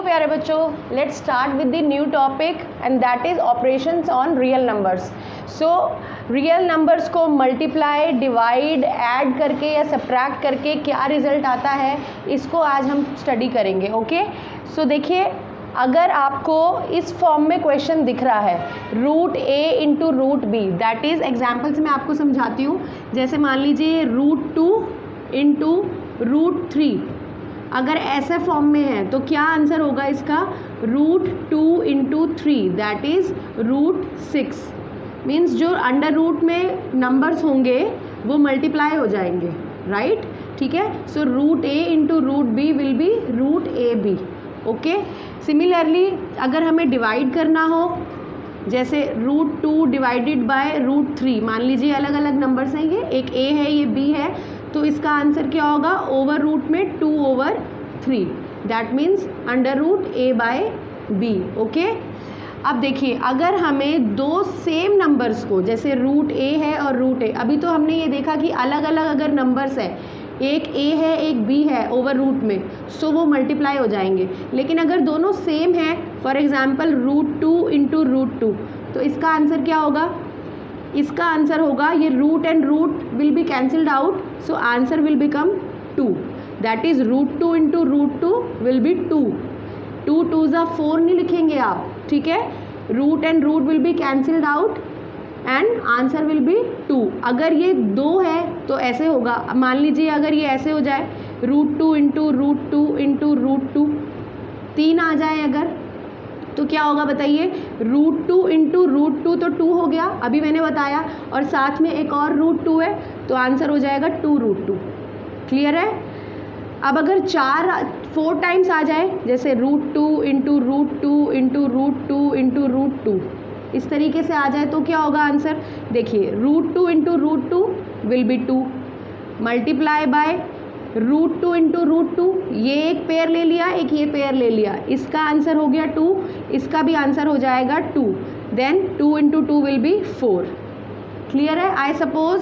प्यारे बच्चों, let's start with the new topic and that is operations on real numbers. So real numbers को multiply, divide, add करके या subtract करके क्या रिजल्ट आता है, इसको आज हम स्टडी करेंगे। ओके, सो देखिए, अगर आपको इस फॉर्म में क्वेश्चन दिख रहा है root A into root B, that is example से मैं आपको समझाती हूँ। जैसे मान लीजिए रूट 2 इंटू रूट 3, अगर ऐसे फॉर्म में है तो क्या आंसर होगा इसका? Root 2 into 3 that is root 6। Means जो अंडर रूट में नंबर्स होंगे वो मल्टीप्लाई हो जाएंगे, राइट? ठीक है, so root A into root B will be root A B. Okay, similarly अगर हमें डिवाइड करना हो, जैसे रूट 2 डिवाइडेड बाय रूट 3, मान लीजिए अलग अलग नंबर्स हैं, ये एक ए है ये बी है, तो इसका आंसर क्या होगा? ओवर रूट में 2/3, that means under root A by B. Okay, अब देखिए, अगर हमें दो सेम नंबर्स को, जैसे रूट ए है और रूट ए, अभी तो हमने ये देखा कि अलग अलग अगर नंबर्स है, एक ए है एक बी है ओवर रूट में, सो वो मल्टीप्लाई हो जाएंगे। लेकिन अगर दोनों सेम है, for example root 2 into root 2, तो इसका आंसर क्या होगा? इसका आंसर होगा, ये root and root will be cancelled out, so answer will become 2, that is root 2 into root 2 will be 2। 2 2 4 नहीं लिखेंगे आप, ठीक है? Root and root will be cancelled out and answer will be 2। अगर ये 2 है तो ऐसे होगा, मान लीजिए अगर ये ऐसे हो जाए, root 2 into root 2 into root 2, 3 आ जाए अगर, तो क्या होगा बताइए? रूट 2 इंटू रूट 2 तो 2 हो गया, अभी मैंने बताया, और साथ में एक और रूट 2 है, तो आंसर हो जाएगा 2 रूट 2। क्लियर है? अब अगर 4 टाइम्स आ जाए, जैसे root 2 into root 2 into root 2 into root 2, इस तरीके से आ जाए तो क्या होगा आंसर? देखिए, root 2 into root 2 will be 2, multiply by root 2 into root 2, ये एक पेयर ले लिया, एक ये पेयर ले लिया, इसका आंसर हो गया 2, इसका भी आंसर हो जाएगा 2, then 2 into 2 will be 4। Clear है? आई सपोज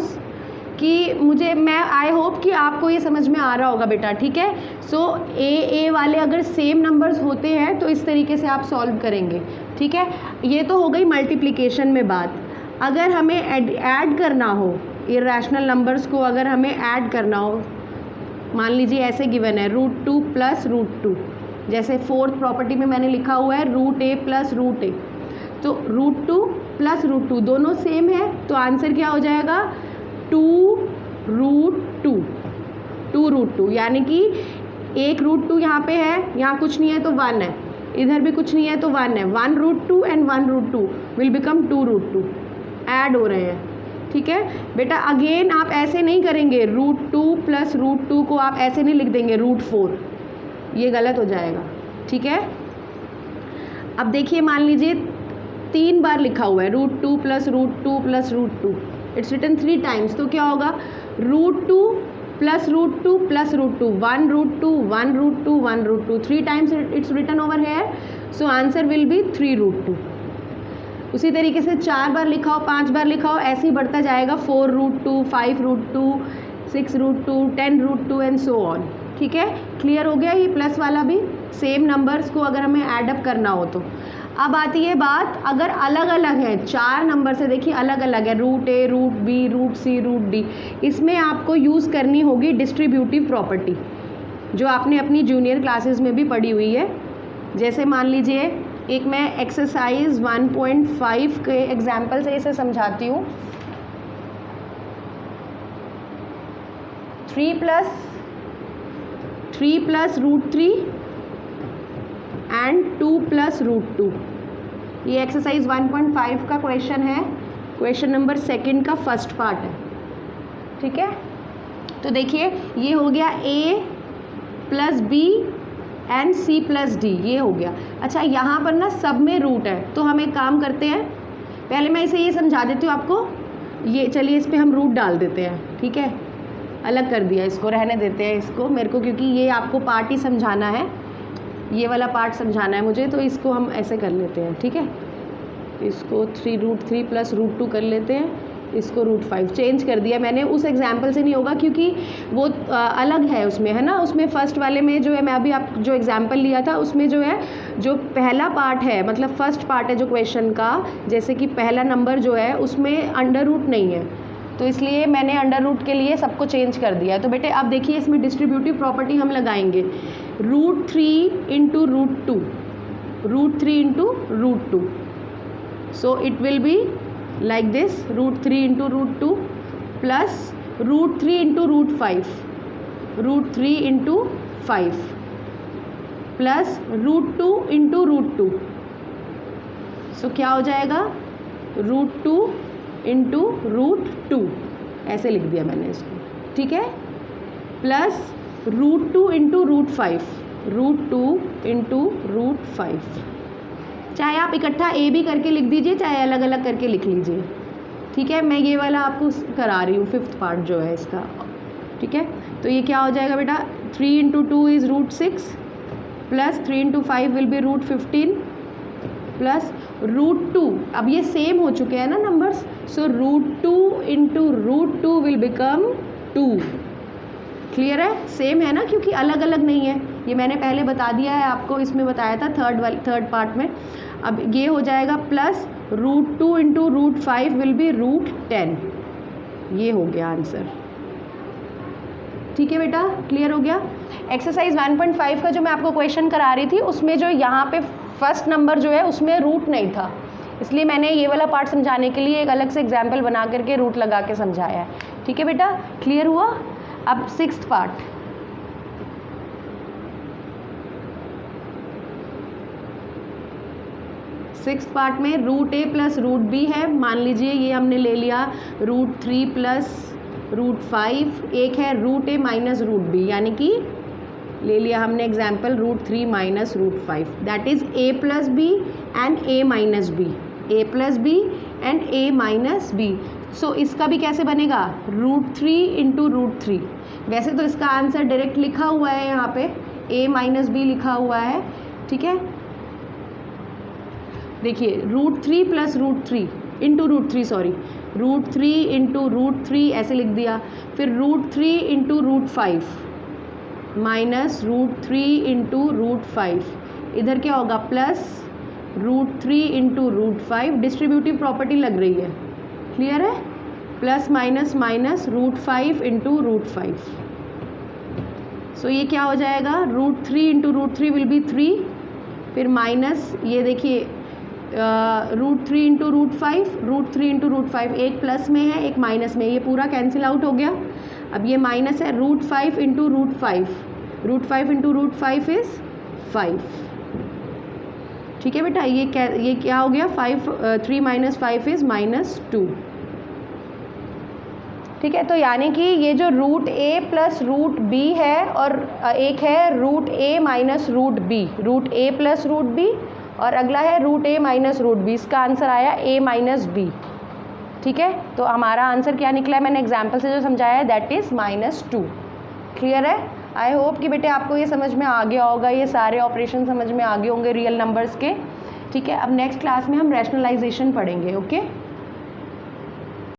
कि मैं आई होप कि आपको ये समझ में आ रहा होगा बेटा, ठीक है? सो ए वाले अगर सेम नंबर्स होते हैं तो इस तरीके से आप सॉल्व करेंगे, ठीक है? ये तो हो गई मल्टीप्लिकेशन में बात। अगर हमें ऐड करना हो, इरेशनल नंबर्स को अगर हमें ऐड करना हो, मान लीजिए ऐसे गिवन है रूट 2 प्लस रूट 2, जैसे फोर्थ प्रॉपर्टी में मैंने लिखा हुआ है रूट ए प्लस रूट ए, तो रूट 2 प्लस रूट 2 दोनों सेम है, तो आंसर क्या हो जाएगा? 2 रूट 2, 2 रूट 2, यानी कि एक रूट 2 यहाँ पे है, यहाँ कुछ नहीं है तो 1 है, इधर भी कुछ नहीं है तो 1 है, 1 root 2 and 1 root 2 will become 2 root 2, add हो रहे हैं, ठीक है बेटा? अगेन आप ऐसे नहीं करेंगे, रूट 2 प्लस रूट 2 को आप ऐसे नहीं लिख देंगे रूट 4, ये गलत हो जाएगा, ठीक है? अब देखिए, मान लीजिए 3 बार लिखा हुआ है root 2 plus root 2 plus root 2, it's written 3 times, तो क्या होगा? Root 2 plus root 2 plus root 2, 1 root 2 1 root 2 1 root 2, 3 times it's written over here, so answer will be 3 root 2। उसी तरीके से 4 बार लिखा हो, 5 बार लिखा हो, ऐसे ही बढ़ता जाएगा, 4 root 2 5 root 2 6 root 2 10 root 2 and so on, ठीक है? क्लियर हो गया? ये प्लस वाला भी सेम नंबर्स को अगर हमें ऐडअप करना हो तो। अब आती है बात, अगर अलग अलग है, 4 नंबर से देखिए अलग अलग है, रूट ए, रूट बी, रूट सी, रूट डी, इसमें आपको यूज़ करनी होगी डिस्ट्रीब्यूटिव प्रॉपर्टी, जो आपने अपनी जूनियर क्लासेस में भी पढ़ी हुई है। जैसे मान लीजिए, एक मैं एक्सरसाइज 1.5 के एग्जाम्पल से इसे समझाती हूँ। 3 plus root 3 and 2 plus root 2, ये एक्सरसाइज 1.5 का क्वेश्चन है, क्वेश्चन नंबर 2 का फर्स्ट पार्ट है, ठीक है? तो देखिए, ये हो गया a plus B and C plus D, ये हो गया। अच्छा, यहाँ पर ना सब में रूट है, तो हम एक काम करते हैं, पहले मैं इसे ये समझा देती हूँ आपको, ये चलिए इस पर हम रूट डाल देते हैं, ठीक है? अलग कर दिया, इसको रहने देते हैं इसको मेरे को, क्योंकि ये आपको पार्ट ही समझाना है, ये वाला पार्ट समझाना है मुझे, तो इसको हम ऐसे कर लेते हैं, ठीक है? इसको 3 रूट 3 प्लस रूट 2 कर लेते हैं, इसको √5 चेंज कर दिया मैंने। उस एग्जाम्पल से नहीं होगा क्योंकि वो अलग है उसमें, है ना। उसमें फर्स्ट वाले में जो है, मैं अभी आप जो एग्जाम्पल लिया था उसमें जो है, जो पहला पार्ट है, मतलब फर्स्ट पार्ट है जो क्वेश्चन का, जैसे कि पहला नंबर जो है उसमें अंडर रूट नहीं है, तो इसलिए मैंने अंडर रूट के लिए सबको चेंज कर दिया है। तो बेटे अब देखिए इसमें डिस्ट्रीब्यूटिव प्रॉपर्टी हम लगाएंगे, √3 into √2, √3 into √2, so it will be like this, √3 into √2 plus √3 into √5, √3 into 5 plus √2 into √2, so क्या हो जाएगा, √2 into √2, ऐसे लिख दिया मैंने इसको, ठीक है, प्लस √2 into √5, √2 into √5, चाहे आप इकट्ठा ए भी करके लिख दीजिए, चाहे अलग अलग करके लिख लीजिए, ठीक है। मैं ये वाला आपको करा रही हूँ, फिफ्थ पार्ट जो है इसका, ठीक है। तो ये क्या हो जाएगा बेटा, 3 into 2 is √6 plus 3 into 5 will be √15 plus √2, अब ये सेम हो चुके हैं ना numbers, so √2 into √2 will become 2। Clear है, सेम है ना, क्योंकि अलग अलग नहीं है, ये मैंने पहले बता दिया है आपको, इसमें बताया था थर्ड पार्ट में। अब ये हो जाएगा प्लस √2 इंटू √5 विल बी √10, ये हो गया आंसर, ठीक है बेटा, क्लियर हो गया। एक्सरसाइज 1.5 का जो मैं आपको क्वेश्चन करा रही थी उसमें जो यहाँ पे फर्स्ट नंबर जो है उसमें रूट नहीं था, इसलिए मैंने ये वाला पार्ट समझाने के लिए एक अलग से एग्जाम्पल बना करके रूट लगा के समझाया है, ठीक है बेटा, क्लियर हुआ। अब सिक्स्थ पार्ट, सिक्स्थ पार्ट में √a प्लस √b है, मान लीजिए ये हमने ले लिया √3 प्लस √5, एक है √a माइनस √b, यानी कि ले लिया हमने example √3 minus √5, that is a plus b and a minus b, a plus b and a minus b। सो इसका भी कैसे बनेगा, √3 इंटू √3, वैसे तो इसका आंसर डायरेक्ट लिखा हुआ है यहाँ पे, a माइनस b लिखा हुआ है, ठीक है। देखिए √3 प्लस √3 इंटू √3, सॉरी, √3 इंटू √3 ऐसे लिख दिया, फिर √3 इंटू √5 माइनस √3 इंटू √5, इधर क्या होगा प्लस √3 इंटू √5, डिस्ट्रीब्यूटिव प्रॉपर्टी लग रही है, क्लियर है, प्लस माइनस माइनस √5 इंटू √5, सो ये क्या हो जाएगा, √3 इंटू √3 विल बी 3, फिर माइनस ये देखिए √3 इंटू √5, √3 इंटू √5, एक प्लस में है एक माइनस में, ये पूरा कैंसिल आउट हो गया। अब ये माइनस है √5 इंटू √5, √5 इंटू √5 इज़ 5, ठीक है बेटा, ये क्या हो गया, 3 माइनस 5 इज़ -2, ठीक है। तो यानी कि ये जो √a प्लस √b है और एक है √a minus √b, √a plus √b और अगला है √a माइनस √b, इसका आंसर आया a माइनस b, ठीक है। तो हमारा आंसर क्या निकला है, मैंने एग्जाम्पल से जो समझाया है, दैट इज़ -2, क्लियर है। आई होप कि बेटे आपको ये समझ में आ गया होगा, ये सारे ऑपरेशन समझ में आ गए होंगे रियल नंबर्स के, ठीक है। अब नेक्स्ट क्लास में हम रैशनलाइजेशन पढ़ेंगे, ओके।